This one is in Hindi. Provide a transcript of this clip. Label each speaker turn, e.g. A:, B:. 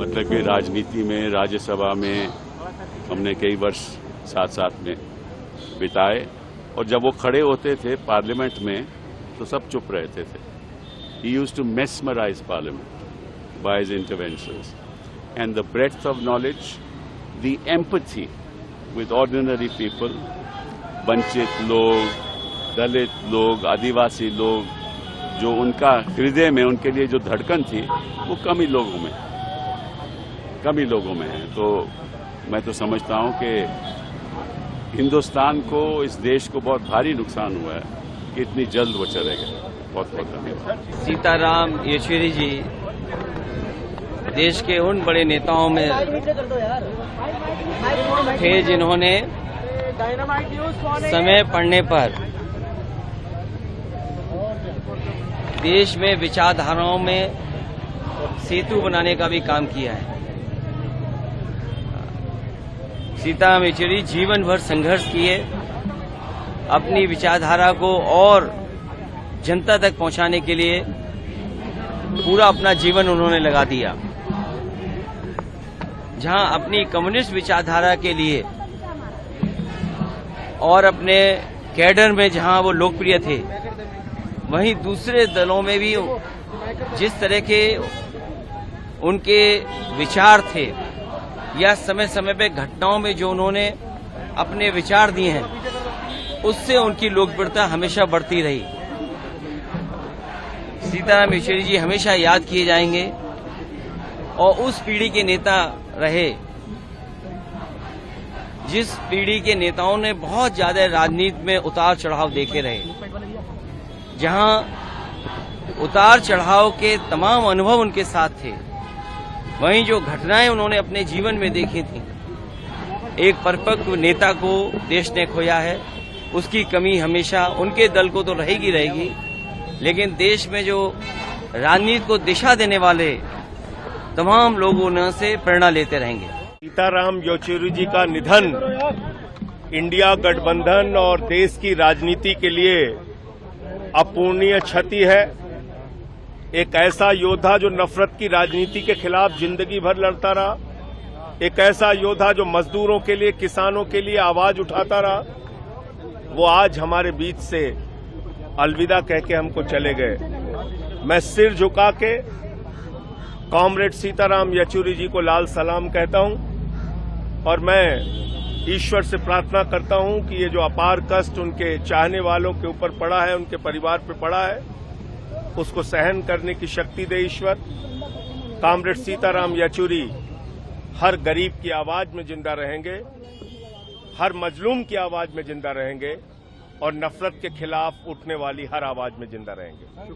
A: मतलब कि राजनीति में, राज्यसभा में हमने कई वर्ष साथ साथ में बिताए और जब वो खड़े होते थे पार्लियामेंट में तो सब चुप रहते थे. He used to mesmerize Parliament by his interventions. And the breadth of knowledge, the empathy with ordinary people, वंचित लोग, दलित लोग, आदिवासी लोग, जो उनका हृदय में उनके लिए जो धड़कन थी वो कम ही लोगों में है. तो मैं तो समझता हूं कि हिंदुस्तान को, इस देश को बहुत भारी नुकसान हुआ है कि इतनी जल्द वो चले गए. बहुत बहुत धन्यवाद.
B: सीताराम येचुरी जी देश के उन बड़े नेताओं में थे जिन्होंने समय पड़ने पर देश में विचारधाराओं में सेतु बनाने का भी काम किया है. सीताराम येचुरी जीवन भर संघर्ष किए, अपनी विचारधारा को और जनता तक पहुंचाने के लिए पूरा अपना जीवन उन्होंने लगा दिया. जहां अपनी कम्युनिस्ट विचारधारा के लिए और अपने कैडर में जहां वो लोकप्रिय थे, वहीं दूसरे दलों में भी जिस तरह के उनके विचार थे या समय समय पे घटनाओं में जो उन्होंने अपने विचार दिए हैं, उससे उनकी लोकप्रियता हमेशा बढ़ती रही. सीताराम येचुरी जी हमेशा याद किए जाएंगे और उस पीढ़ी के नेता रहे जिस पीढ़ी के नेताओं ने बहुत ज्यादा राजनीति में उतार चढ़ाव देखे रहे, जहां उतार चढ़ाव के तमाम अनुभव उनके साथ थे, वहीं जो घटनाएं उन्होंने अपने जीवन में देखी थी, एक परिपक्व नेता को देश ने खोया है. उसकी कमी हमेशा उनके दल को तो रहेगी, लेकिन देश में जो राजनीति को दिशा देने वाले तमाम लोगों से प्रेरणा लेते रहेंगे.
C: सीताराम येचुरी जी का निधन इंडिया गठबंधन और देश की राजनीति के लिए अपूरणीय क्षति है. एक ऐसा योद्धा जो नफरत की राजनीति के खिलाफ जिंदगी भर लड़ता रहा, एक ऐसा योद्धा जो मजदूरों के लिए, किसानों के लिए आवाज उठाता रहा, वो आज हमारे बीच से अलविदा कह के हमको चले गए. मैं सिर झुका के कॉमरेड सीताराम येचुरी जी को लाल सलाम कहता हूं और मैं ईश्वर से प्रार्थना करता हूं कि ये जो अपार कष्ट उनके चाहने वालों के ऊपर पड़ा है, उनके परिवार पे पड़ा है, उसको सहन करने की शक्ति दे ईश्वर. कॉमरेड सीताराम येचुरी हर गरीब की आवाज में जिंदा रहेंगे, हर मजलूम की आवाज में जिंदा रहेंगे और नफरत के खिलाफ उठने वाली हर आवाज में जिंदा रहेंगे.